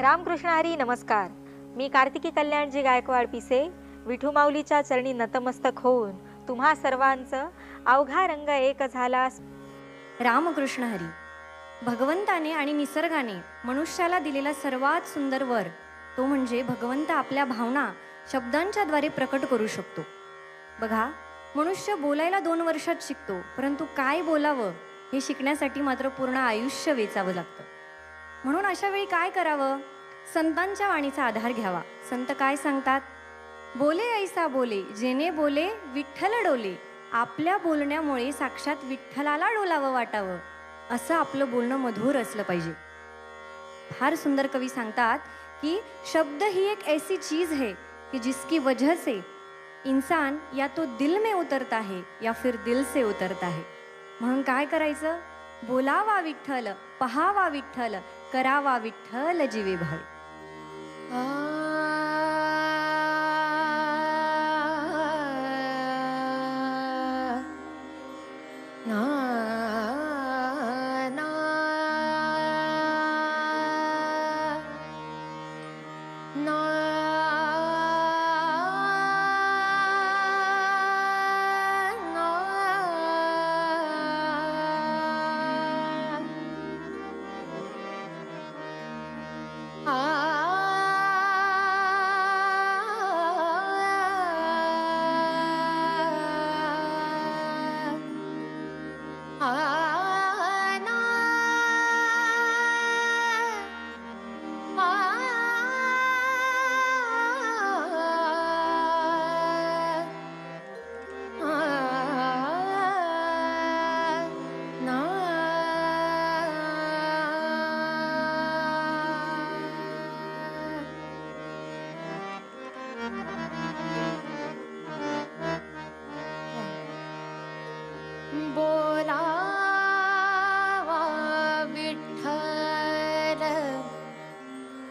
रामकृष्ण हरी नमस्कार. मी कार्तिकी कल्याणजी गायकवाड पिसे विठू माऊलीच्या चरणी नतमस्तक होऊन तुम्हा सर्वांचं अवघा रंग एक झाला. रामकृष्ण हरी. भगवंताने आणि निसर्गाने मनुष्याला दिलेला सर्वात सुंदर वर तो म्हणजे भगवंत आपल्या भावना शब्दांच्या द्वारे प्रकट करू शकतो. बघा, मनुष्य बोलायला 2 वर्षात शिकतो, परंतु काय बोलावं हे शिकण्यासाठी मात्र पूर्ण आयुष्य वेचावं लागतं. म्हणून अशा वेळी काय करावं? संतांच्या वाणीचा आधार घ्यावा. संत काय सांगतात? बोले ऐसा बोले जेने बोले विठ्ठल डोले. आपल्या बोलण्यामुळे साक्षात विठ्ठलाला डोलावं वाटावं असं आपलं बोलणं मधुर असलं पाहिजे. फार सुंदर कवी सांगतात की शब्द ही एक ऐसी चीज है कि जिसकी वजह से इंसान या तो दिल में उतरता है या फिर दिल से उतरता है. म्हणून काय करायचं? बोलावा विठ्ठल, पहावा विठ्ठल, करावा विठ्ठल जीवे भावे.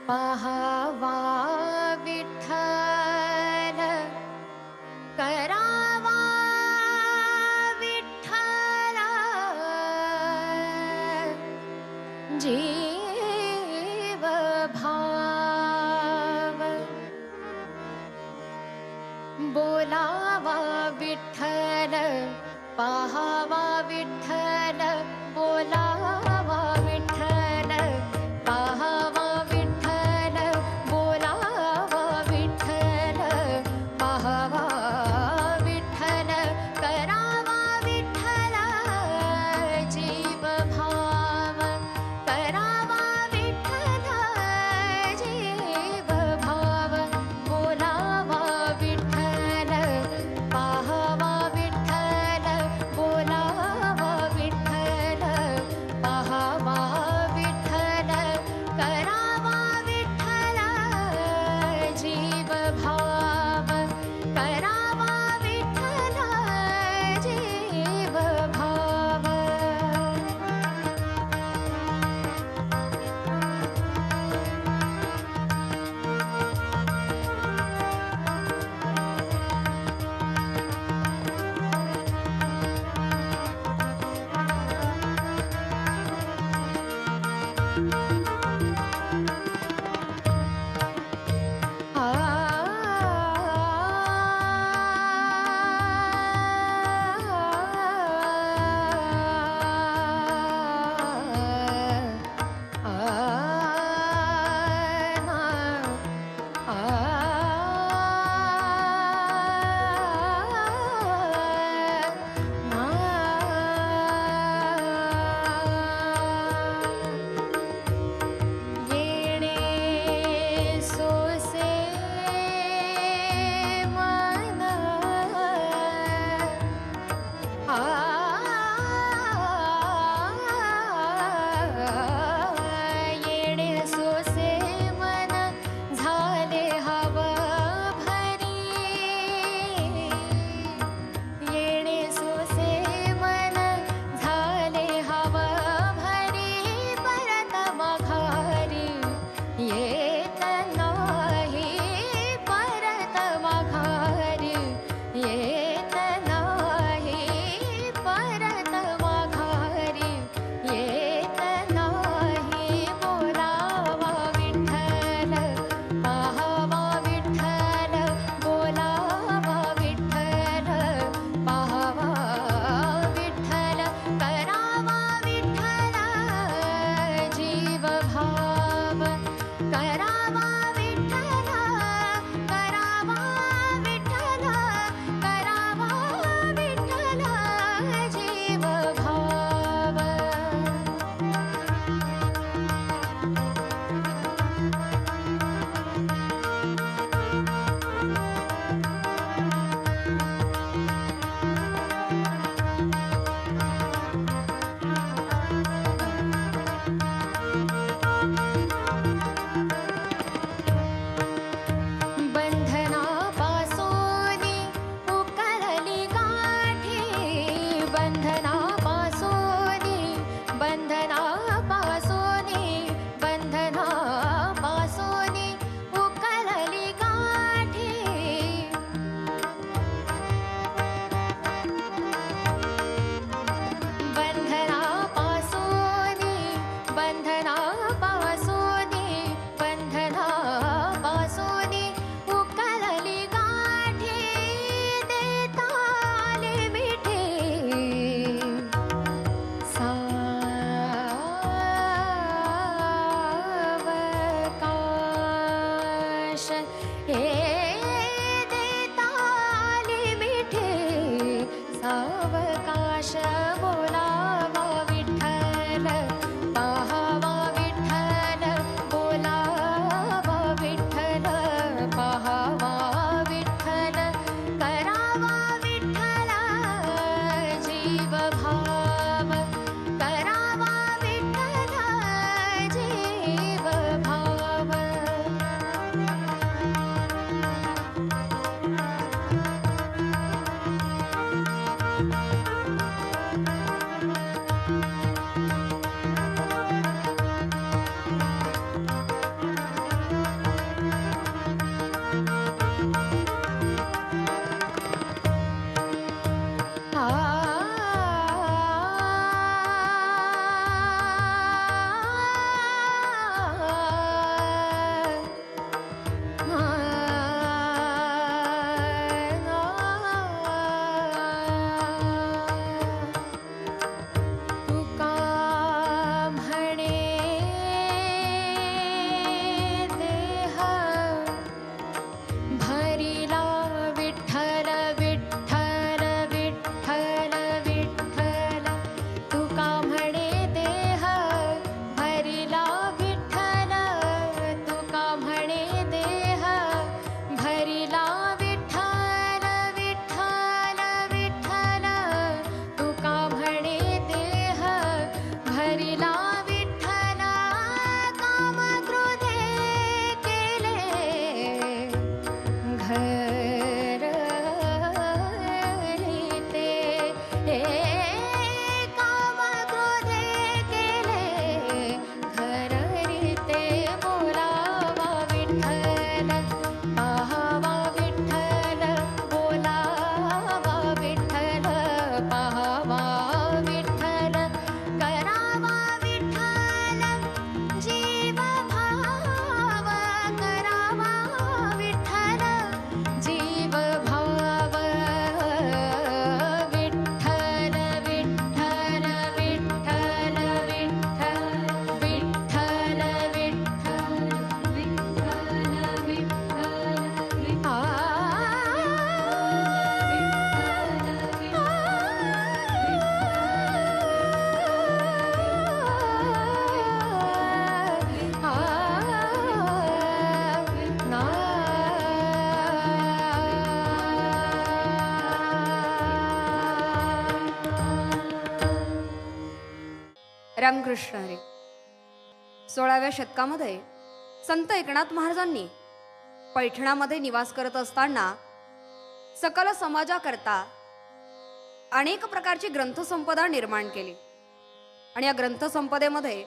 पहावा विठ्ठल, करावा विठ्ठल जीव भाव. बोलावा विठ्ठल, पहावा विठ्ठल, बोलावा विठ्ठल, पहावा विठ्ठल, बोलावा विठ्ठल, पहावा विठ्ठल, करावा विठ्ठल जीव भाव. करावा विठ्ठल जीव भाव. बोलावा विठ्ठल, पहावा विठ्ठल, बोलावा विठ्ठल, रामकृष्ण हरी. 16व्या शतकामध्ये संत एकनाथ महाराजांनी पैठणामध्ये निवास करत असताना सकल समाजाकरता अनेक प्रकारची ग्रंथसंपदा निर्माण केली. आणि या ग्रंथसंपदेमध्ये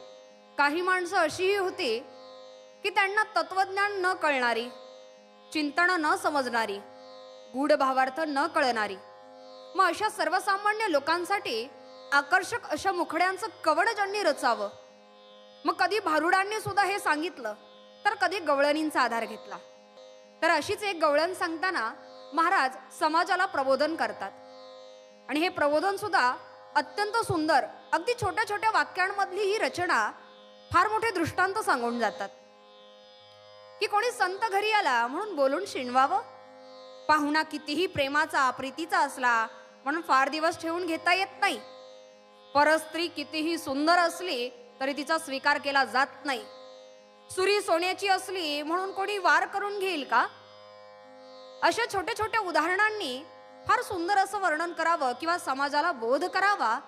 काही माणसं अशीही होती की त्यांना तत्वज्ञान न कळणारी, चिंतन न समजणारी, गूढ भावार्थ न कळणारी, मग अशा सर्वसामान्य लोकांसाठी आकर्षक अशा मुखड्यांचं कवड ज्यांनी रचावं. मग कधी भारुडांनी सुद्धा हे सांगितलं, तर कधी गवळणींचा आधार घेतला. तर अशीच एक गवळण सांगताना महाराज समाजाला प्रबोधन करतात. आणि हे प्रबोधन सुद्धा अत्यंत सुंदर, अगदी छोट्या छोट्या वाक्यांमधली ही रचना फार मोठे दृष्टांत सांगून जातात. की कोणी संत घरी आला म्हणून बोलून शिणवावं, पाहुणा कितीही प्रेमाचा प्रीतीचा असला म्हणून फार दिवस ठेवून घेता येत नाही, परस्त्री कितीही सुंदर असली तरी तिचा स्वीकार केला जात नाही, सुरी सोन्याची असली म्हणून कोणी वार करून घेईल का. अशा छोट्या छोट्या उदाहरणांनी फार सुंदर असं वर्णन करावं किंवा समाजाला बोध करावा.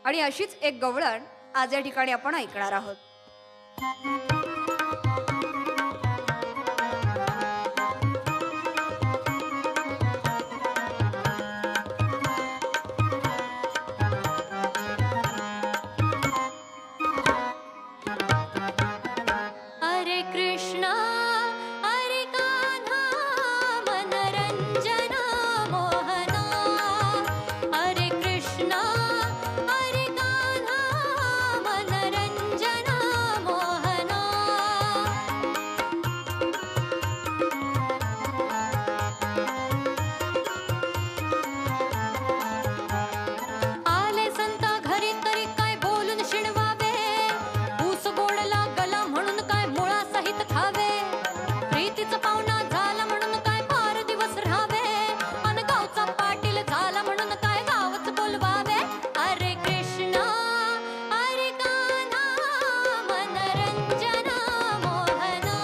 आणि अशीच एक गवळण आज या ठिकाणी आपण ऐकणार आहोत. हरे कृष्णा हरे कान्हा मनरंजना मोहना. हरे कृष्णा हरे कान्हा मनरंजना मोहना. आले संता घरी तरी काय बोलून शिणवावे, ऊस गोडला गला म्हणून काय मुळासहित खावे, प्रीतीचा पाहुणा झाला म्हणून काय फार दिवस राहावे, अन गावचा पाटील झाला म्हणून काय गावच बोलवावे. हरे कृष्णा हरे कान्हा मनरंजना मोहना.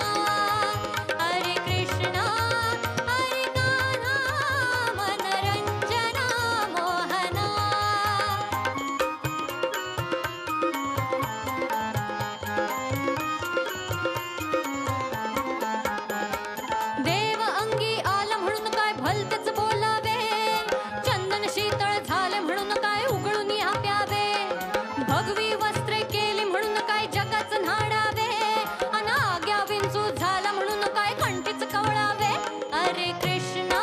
हरे कृष्णा हरे कान्हा मनरंजना मोहना. देव अंगी आला म्हणून काय भलतेच बोलावे, चंदन शीतळ झाले म्हणून काय उघडून या प्यावे, भगवी वस्त्रे केली म्हणून काय जगाच न्हाडावे, अन आग्या विंचू झाला म्हणून काय कंठीच कवळावे. हरे कृष्णा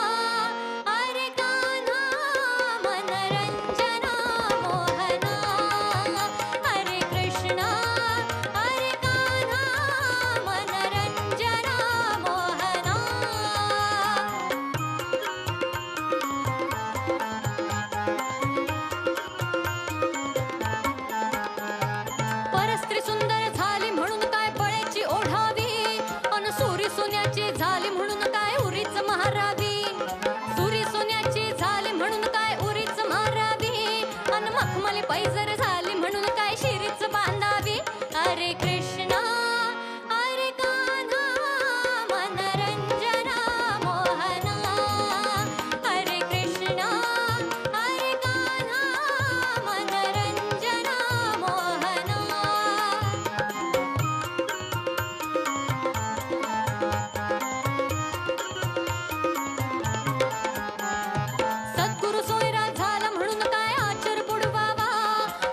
हरे कान्हा मनरंजना मोहना. हरे कृष्णा हरे कान्हा मनरंजना मोहना. परस्त्री सुंदर झाली म्हणून काय बळेची ओढावी, अन सुरी सोन्याची झाली म्हणून काय उरीच मारावी, सुरी सोन्याची झाली म्हणून काय उरीच मारावी, अन मखमली पैजर झाली म्हणून काय शिरीच बांधावी. हरे कृष्णा हरे कान्हा मनरंजना मोहना. हरे कृष्णा हरे कान्हा मनरंजना मोहना. सद्गुरु सोयरा झाला म्हणून काय आचर बुडवावा,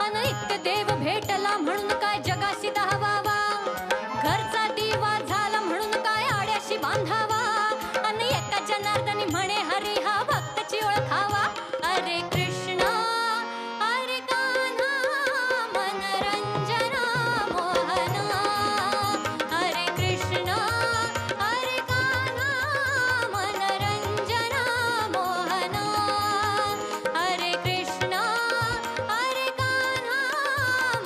अन नित्य देव भेटला म्हणून काय जगाशी धावावा, घरचा दिवा झाला म्हणून काय आड्याशी बांधावा, अन एका जनार्दनी म्हणे हरी हा भक्ताची ओळखावा. हरे कृष्णा हरे कान्हा मनरंजना मोहना. हरे कृष्णा हरे कान्हा मनरंजना मोहना. हरे कृष्णा हरे कान्हा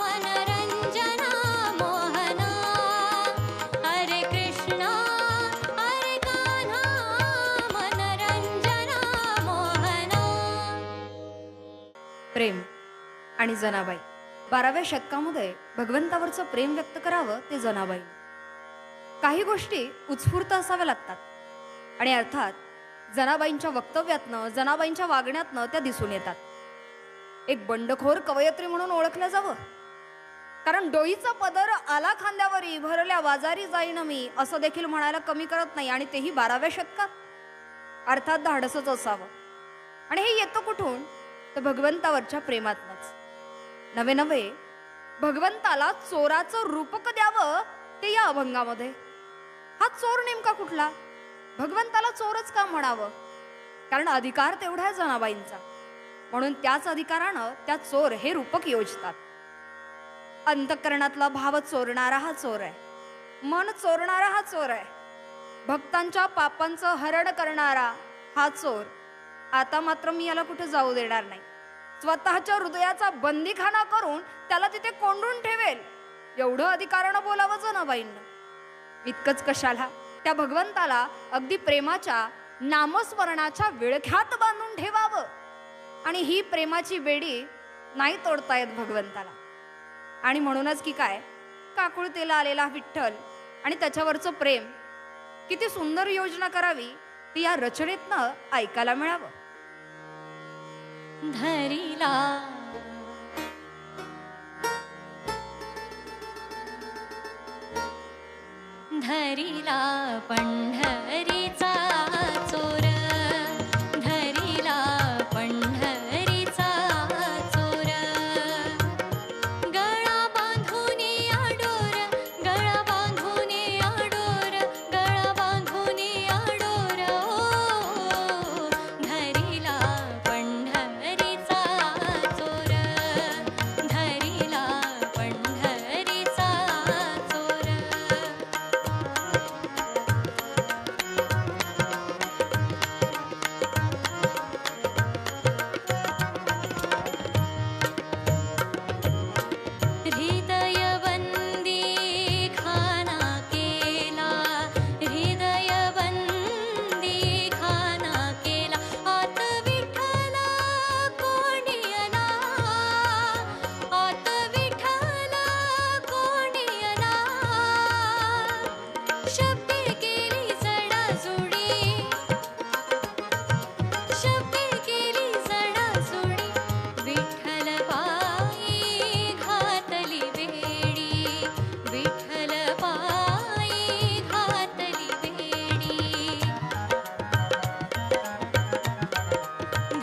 मनरंजना मोहना. हरे कृष्णा हरे कान्हा मनरंजना मोहना. प्रेम आणि जनाबाई. 12व्या शतकामध्ये भगवंतावरचं प्रेम व्यक्त करावं ते जनाबाई. काही गोष्टी उत्स्फूर्त असाव्या लागतात आणि अर्थात जनाबाईंच्या वक्तव्यातनं, जनाबाईंच्या वागण्यातनं त्या दिसून येतात. एक बंडखोर कवयित्री म्हणून ओळखलं जावं कारण डोईचा पदर आला खांद्यावरी, भरल्या बाजारी जाईन मी, असं देखील म्हणायला कमी करत नाही, आणि तेही 12व्या शतकात. अर्थात धाडसच असावं. आणि हे येतं कुठून? तर भगवंतावरच्या प्रेमातनच. नवे नवे भगवंताला चोराचं रूपक द्यावं ते या अभंगामध्ये. हा चोर नेमका कुठला? भगवंताला चोरच का म्हणावं? कारण अधिकार तेवढा आहे जनाबाईंचा, म्हणून त्याच अधिकारानं त्या चोर हे रूपक योजतात. अंतःकरणातला भाव चोरणारा हा चोर आहे, मन चोरणारा हा चोर आहे, भक्तांच्या पापांचं हरण करणारा हा चोर. आता मात्र मी याला कुठे जाऊ देणार नाही. स्वतःच्या हृदयाचा बंदीखाना करून त्याला तिथे कोंडून ठेवेल, एवढं अधिकारानं बोलावं जनाबाईंना. इतकंच कशाला, त्या भगवंताला अगदी प्रेमाच्या नामस्मरणाच्या विळख्यात बांधून ठेवावं. आणि ही प्रेमाची बेडी नाही तोडता येत भगवंताला. आणि म्हणूनच की काय, काकुळतेला आलेला विठ्ठल आणि त्याच्यावरचं प्रेम, किती सुंदर योजना करावी ती या रचनेतनं ऐकायला मिळावं. धरिला धरिला पंढरीचा चोर, धरिला पंढरीचा चोर. गळा बांधून आडोर, गळा बांधून आडोर, गळा बांधून आडोर. ओ धरिला पंढरीचा चोर, धरिला पंढरीचा चोर. हृदयबंदी खाना केला, हृदयबंदी खाना केला. आत विठ्ठला कोंडियला, आत विठ्ठला कोंडियला. शब्दे केली जडाजुडी, शब्दे केली जडाजुडी. विठ्ठल पायी घातली बेडी, विठ्ठल पायी घातली बेडी.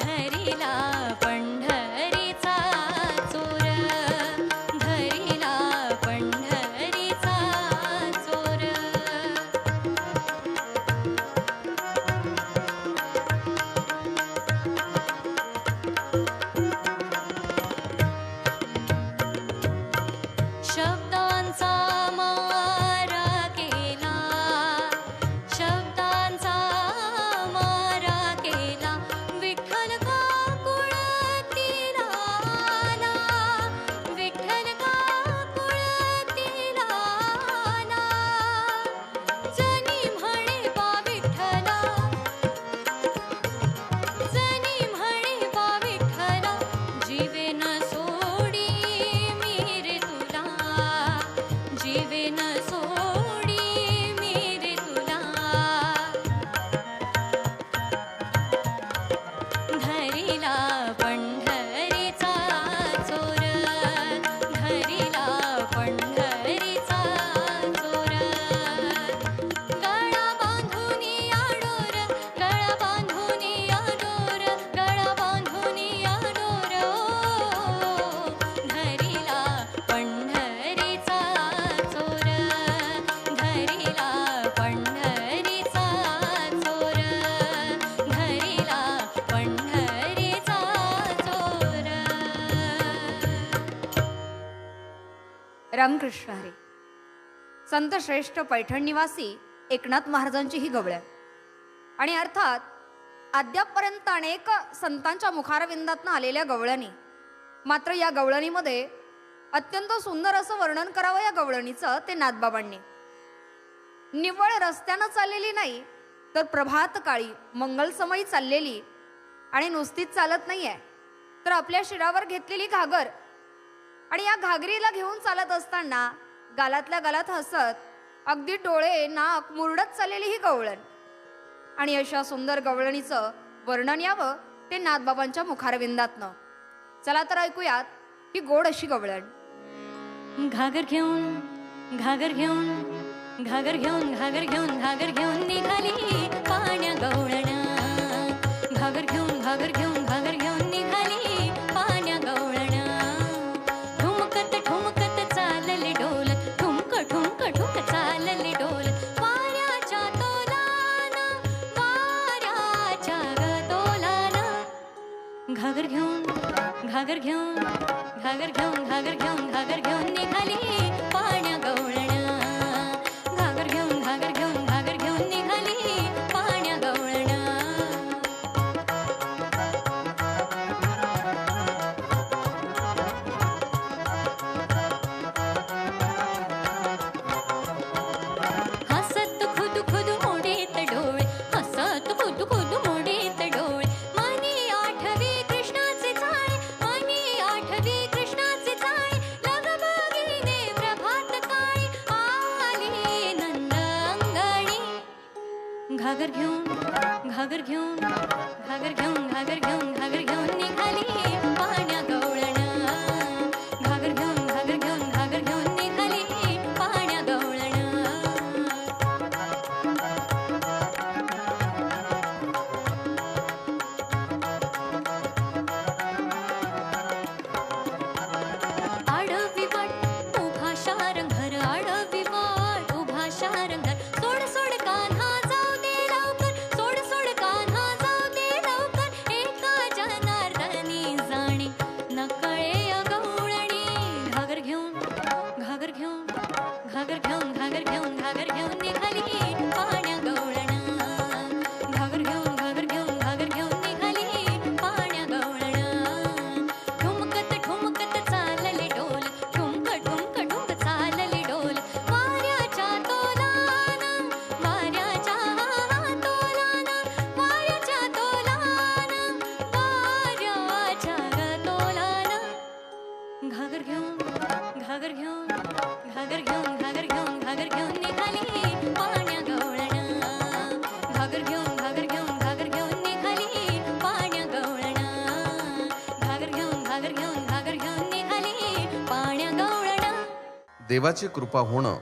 धरिला पंढरीचा चोर, धरिला पंढरीचा चोर. शब्दांचा मारा केला, शब्दांचा मारा केला. विठ्ठल काकुळतीला आला, विठ्ठल काकुळतीला आला. जनी म्हणे बा विठ्ठला, जनी म्हणे बा विठ्ठला. जीवेन सोडी मी रे तुला, जीवेन सोडी मी रे तुला. धरिला पंढरीचा चोर, धरिला पंढरीचा चोर. गळा बांधून आडोर, गळा बांधून आडोर, गळा बांधून आडोर. ओ धरिला पंढरीचा चोर, धरिला पंढरीचा चोर, धरिला पंढरीचा चोर. रामकृष्ण हरी. संत श्रेष्ठ पैठण निवासी एकनाथ महाराजांची ही गवळण. आणि अर्थात अद्यापपर्यंत अनेक संतांच्या मुखारविंदातनं आलेल्या गवळणी. मात्र या गवळणीमध्ये अत्यंत सुंदर असं वर्णन करावं या गवळणीचं ते नाथबाबांनी. निव्वळ रस्त्यानं चाललेली नाही, तर प्रभात काळी मंगलसमयी चाललेली, आणि नुसतीच चालत नाहीये, तर आपल्या शिरावर घेतलेली घागर, आणि या घागरीला घेऊन चालत असताना गालातल्या गालात हसत, अगदी डोळे नाक मुरडत चाललेली ही गवळण. आणि अशा सुंदर गवळणीचं वर्णन यावं ते नाथबाबांच्या मुखारविंदातनं. चला तर ऐकूयात ही गोड अशी गवळण. घागर घेऊन घागर घेऊन घागर घेऊन घागर घेऊन घागर घेऊन निघाली पाण्या गवळणा. घागर घेऊन घागर घेऊन घागर घेऊन निघाली पाण्या गवळणा. ठुमकत ठुमकत चालले डोलत ठुमक ठुमक ठुमक चालले डोलत वाऱ्याच्या तोलाना वाऱ्याच्या ग तोलाना. घागर घेऊन घागर घेऊन घागर घेऊन घागर घेऊन घागर घेऊन निघाली पाण्या गवळणा. घागर घेऊन घागर घेऊन घागर घेऊन निघाली पाण्या गवळणा. हसत खुद खुद मोडीत डोळे हसत खुद खुद मोडीत डोळे. मनी आठवी कृष्णाचे चाळे मनी आठवी कृष्णाचे चाळे. लगबगीने प्रभात काळी आली नंद अंगणी. घागर घेऊन घागर घेऊन घागर घेऊन घागर घेऊन घागर घेऊन निघाली पाण्या गवळणा. घागर घेऊन घागर घेऊन घागर घेऊन निघाली पाण्या गवळणा. आडवी वाट उभा शारंघर आडवी वाट उभा शारंघर. सोड सोड कान्हा जाऊ दे लवकर सोड सोड कान्हा जाऊ दे लवकर. एका जनार्दनी जाणे नकळे गवळणी. घागर घेऊन घागर घेऊन घागर घेऊन घागर घेऊन घागर घेऊन निघाली पाण्या गवळणा. घागर घेऊन घागर घेऊन घागर घेऊन निघाली पाण्या गवळणा. ठुमकत ठुमकत चालले डोल ठुमक ठुमक ठुमक चालले डोल. वाऱ्याच्या तोलाना वाऱ्याच्या तोलाना वाऱ्याच्या तोलाना वाऱ्याच्या ग तोलाना. घागर घेऊन घागर घेऊन घागर घेऊन घागर घेऊन घागर घेऊन निघाली पाण्या गवळणा. घागर घेऊन घागर घेऊन घागर घेऊन निघाली पाण्या गवळणा. घागर घेऊन घागर घेऊन घागर घेऊन निघाली पाण्या गवळणा. देवाची कृपा होणं,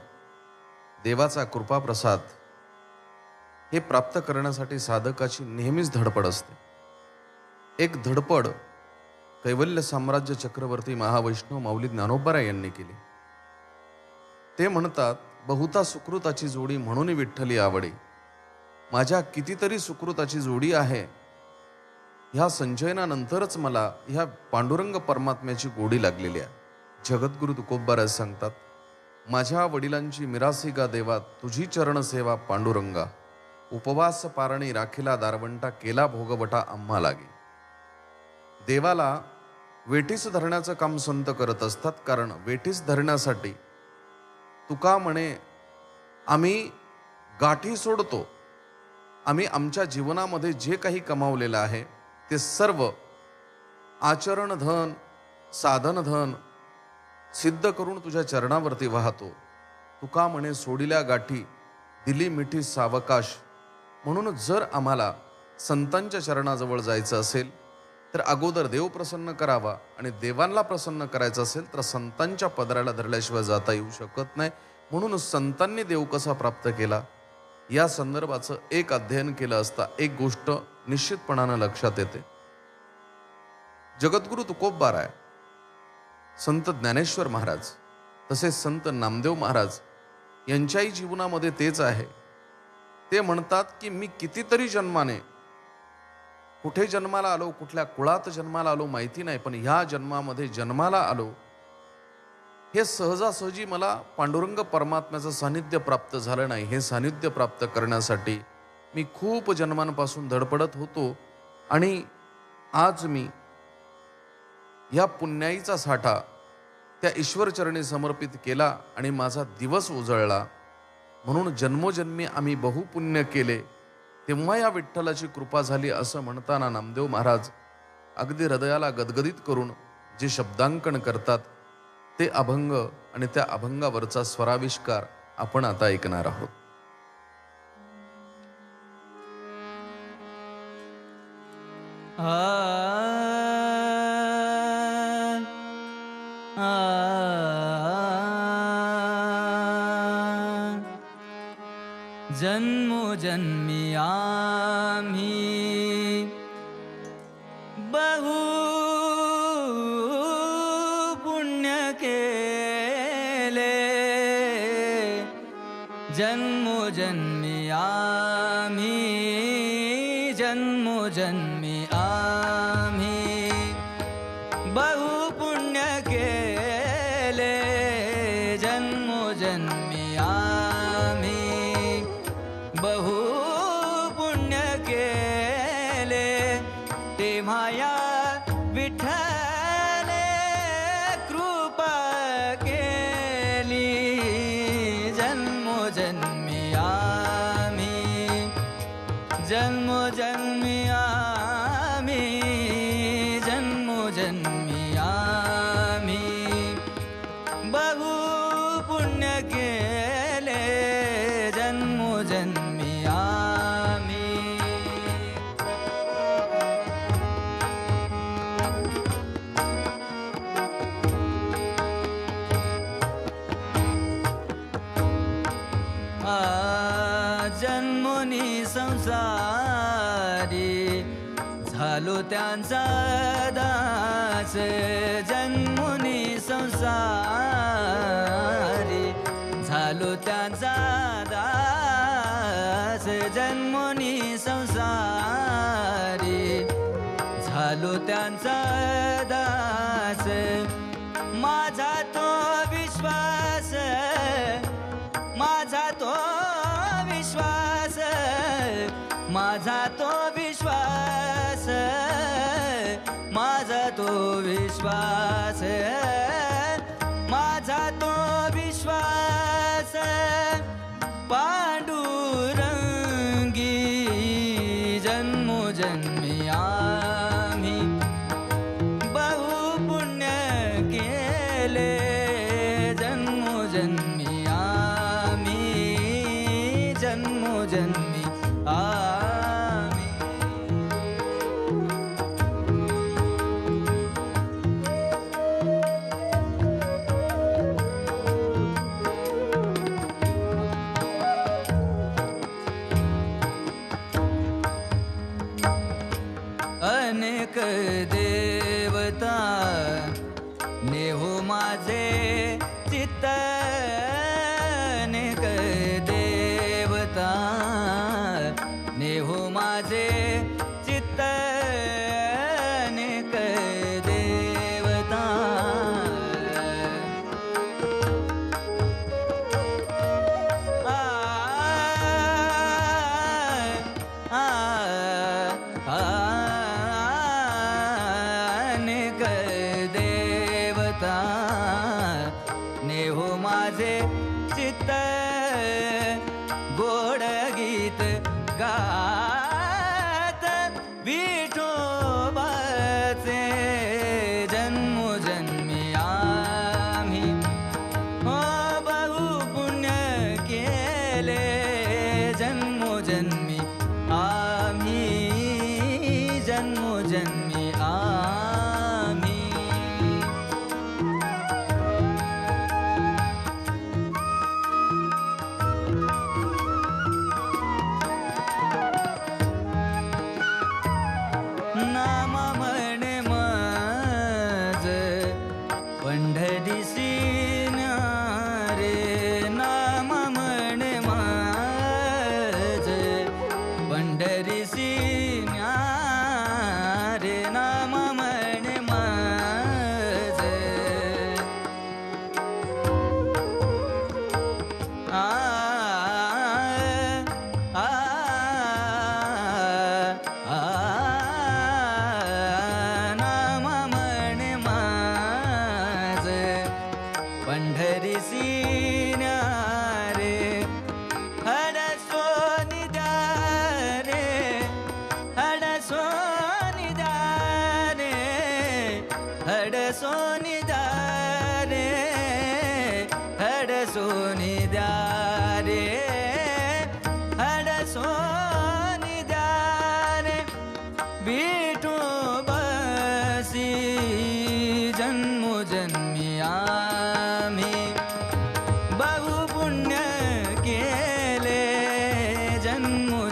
देवाचा कृपाप्रसाद हे प्राप्त करण्यासाठी साधकाची नेहमीच धडपड असते. एक धडपड कैवल्य साम्राज्य चक्रवर्ती महावैष्णव माऊली ज्ञानोबराय यांनी केली. ते म्हणतात, बहुता सुकृताची जोडी म्हणून विठ्ठली आवडी. माझ्या कितीतरी सुकृताची जोडी आहे. ह्या संचयनानंतरच मला ह्या पांडुरंग परमात्म्याची गोडी लागलेली आहे. जगद्गुरु तुकोबाराय सांगतात, माझ्या वडिलांची मिरासी गा देवा तुझी चरण सेवा पांडुरंगा. उपवास पारणी राखिला दारवंटा केला भोगवटा आम्हा लागे. देवाला वेठीस धरण्याचं काम संत करत असतात. कारण वेठीस धरण्यासाठी तुका म्हणे, आम्ही गाठी सोडतो. आम्ही आमच्या जीवनामध्ये जे काही कमावलेलं आहे ते सर्व आचरण धन साधन धन सिद्ध करून तुझ्या चरणावरती वाहतो. तुका म्हणे सोडिल्या गाठी दिली मिठी सावकाश. म्हणून जर आम्हाला संतांच्या चरणाजवळ जायचं असेल तर अगोदर देव प्रसन्न करावा आणि देवांना प्रसन्न करायचं असेल तर संतांच्या पदराला धरल्याशिवाय जाता येऊ शकत नाही. म्हणून संतांनी देव कसा प्राप्त केला या संदर्भाचं एक अध्ययन केलं असता एक गोष्ट निश्चितपणानं लक्षात येते. जगद्गुरु तुकोबाराय, संत ज्ञानेश्वर महाराज तसेच संत नामदेव महाराज यांच्याही जीवनामध्ये तेच आहे. ते म्हणतात की मी कितीतरी जन्माने कुठे जन्माला आलो, कुठल्या कुळात जन्माला आलो माहिती नाही, पण ह्या जन्मामध्ये जन्माला आलो हे सहजासहजी मला पांडुरंग परमात्म्याचं सानिध्य प्राप्त झालं नाही. हे सानिध्य प्राप्त करण्यासाठी मी खूप जन्मांपासून धडपडत होतो आणि आज मी या पुण्याईचा साठा त्या ईश्वरचरणी समर्पित केला आणि माझा दिवस उजळला. म्हणून जन्मोजन्मी आम्ही बहुपुण्य केले तेव्हा या विठ्ठलाची कृपा झाली असं म्हणताना नामदेव महाराज अगदी हृदयाला गदगदित करून जे शब्दांकन करतात ते अभंग आणि त्या अभंगावरचा स्वराविष्कार आपण आता ऐकणार आहोत. आ जन्मोजन्मी आम्ही बहु पुण्य केले, जन्मोजन्मी आम्ही, जन्मोजन्मी आम्ही बहु पुण्य केले, जन्मोजन्मी आम्ही बहु पुण्य केले, ते माया विठ्ठले कृपा केली, जन्मोजन्मी आम्ही, जन्मोजन्मी आम्ही, जन्मोजन्मी आम्ही बहु पुण्य केले, जन्मोजन्मी आम्ही. जन्मोनी संसारी झालो त्यांचा दास, जन्मोनी संसारी झालो त्यांचा दास, जन्मोनी संसारी झालो त्यांचा दास, माझा तो विश्वास, माझा तो विश्वास, माझा तो विश्वास, माझा तो विश्वास, माझा तो विश्वास पांडुरंगी, जन्मोजन्मी आम्ही बहु पुण्य केले, जन्मोजन्मी आम्ही, जन्मोजन्मी आम्ही. अनेक देवता नेहो माझे चित्त, अनेक देवता नेहो माझे चित्त, अनेक देवता अनेक देवता नेहो माझे चित्त, गोड गीत गात विठोबाचे, जन्मोजन्मी आम्ही हो बहु पुण्य केले, जन्मोजन्मी आम्ही, जन्मोजन्मी आम्ही. नाम म्हणे माझ पंढरीसी रे, नाम म्हणे माझ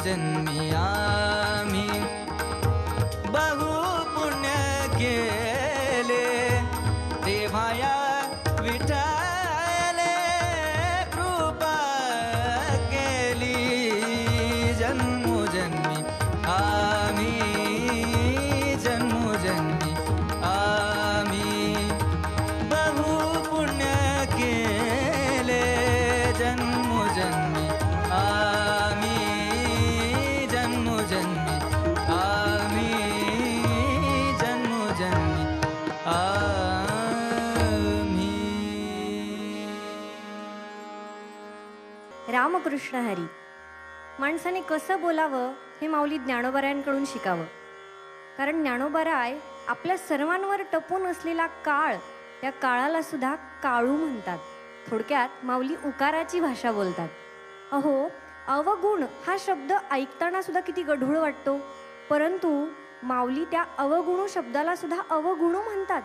जन्मोजन्मी आम्ही बहु पुण्य केले तेव्हा या विठ्ठले कृपा केली जन्मोजन्मी आम्ही जन्मोजन्मी आम्ही बहु पुण्य केले जन्मोजन्मी आम्ही जन्मोजन्मी आम्ही जन्मोजन्मी आम्ही. रामकृष्ण हरी. माणसाने कसं बोलावं हे माऊली ज्ञानोबारायांकडून शिकावं. कारण ज्ञानोबाराय आपल्या सर्वांवर टपून असलेला काळ, त्या काळाला सुद्धा काळू म्हणतात. थोडक्यात माऊली उकाराची भाषा बोलतात. अहो, अवगुण हा शब्द ऐकताना सुद्धा किती गढूळ वाटतो, परंतु माऊली त्या अवगुणू शब्दाला सुद्धा अवगुणू म्हणतात.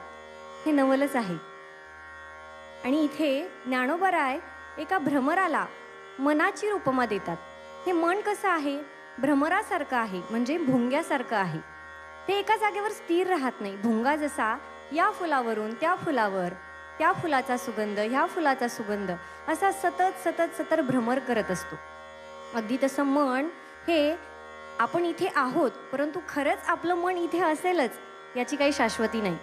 हे नवलच आहे. आणि इथे ज्ञानोबाराय एका भ्रमराला मनाची उपमा देतात. हे मन कसं आहे? भ्रमरासारखं आहे, म्हणजे भुंग्यासारखं आहे. ते एका जागेवर स्थिर राहत नाही. भुंगा जसा या फुलावरून त्या फुलावर, त्या फुलाचा सुगंध ह्या फुलाचा सुगंध असा सतत सतत सतत भ्रमर करत असतो. अगदी तसं मन हे आपण इथे आहोत, परंतु खरंच आपलं मन इथे असेलच याची काही शाश्वती नाही.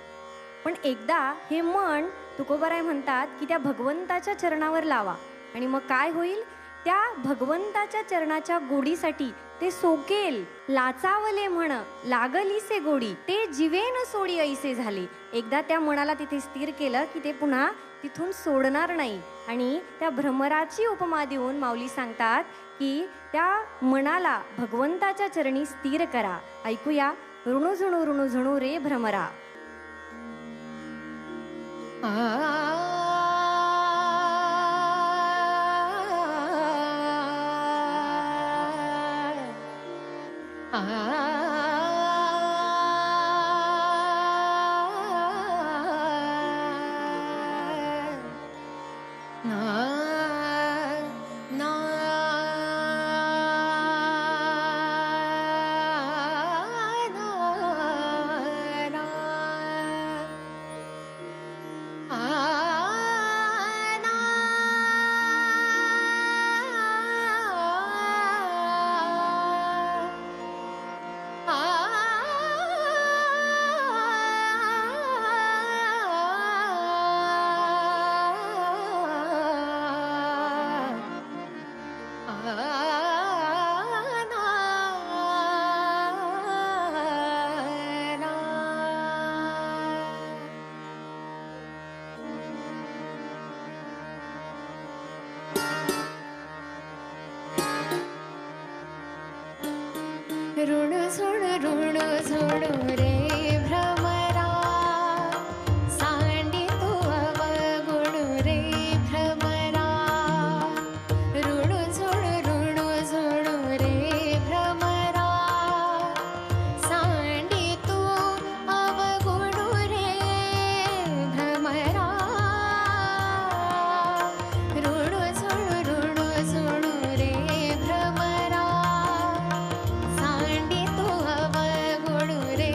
पण एकदा हे मन तुकोबाराय म्हणतात की त्या भगवंताच्या चरणावर लावा आणि मग काय होईल? त्या भगवंताच्या चरणाच्या गोडीसाठी ते सोकेल. लाचावले म्हण लागलीसे गोडी ते जीवेन सोडी ऐसे झाले. एकदा त्या मनाला तिथे स्थिर केलं की ते पुन्हा तिथून सोडणार नाही. आणि त्या भ्रमराची उपमा देऊन माऊली सांगतात की त्या मनाला भगवंताच्या चरणी स्थिर करा. ऐकूया. ऋणू झुणू ऋणू झुणू रे भ्रमरा. ऋण झुण रे भ्रमरा सांडी तू अवगुण रे भ्रमरा. ऋण झुण रे भ्रमरा सांडी तू अवगुण रे भ्रमरा. ऋण झुण रे भ्रमरा सांडी तू अवगुण रे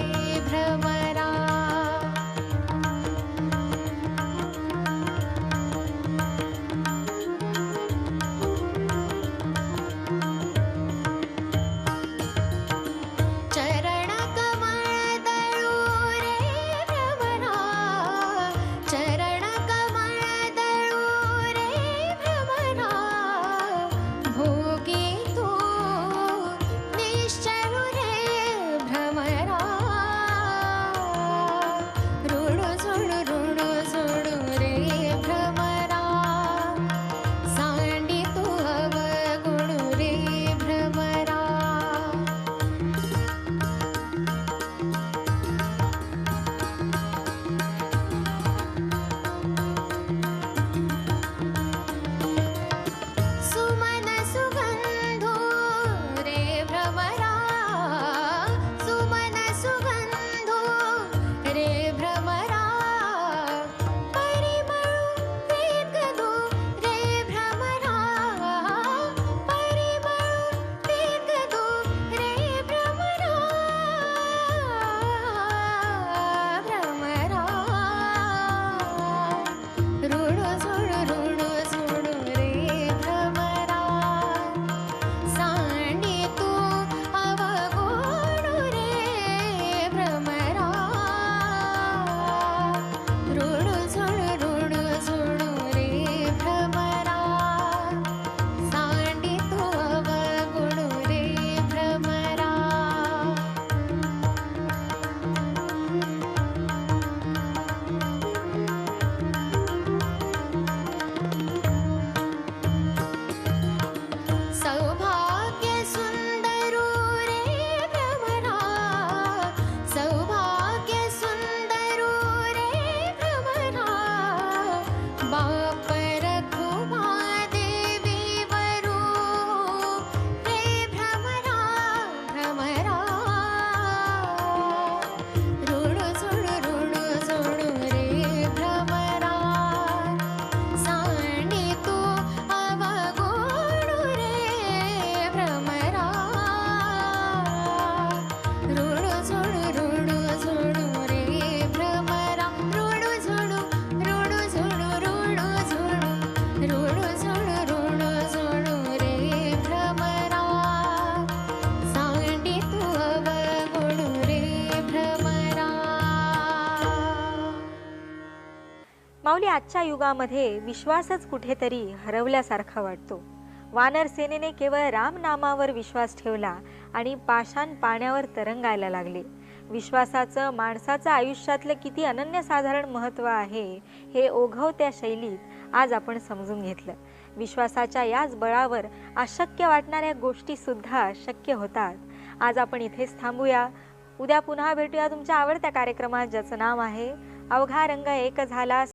माऊली आजच्या युगामध्ये विश्वासच कुठेतरी हरवल्यासारखा वाटतो. वानर सेनेने केवळ राम नामावर विश्वास ठेवला आणि पाषाण पाण्यावर तरंगायला लागले. विश्वासाचं माणसाचं आयुष्यातलं किती अनन्यसाधारण महत्त्व आहे हे ओघवत्या शैलीत आज आपण समजून घेतलं. विश्वासाच्या याच बळावर अशक्य वाटणाऱ्या गोष्टी सुद्धा शक्य होतात. आज आपण इथेच थांबूया. उद्या पुन्हा भेटूया तुमच्या आवडत्या कार्यक्रमात, ज्याचं नाव आहे अवघा रंग एक झाला.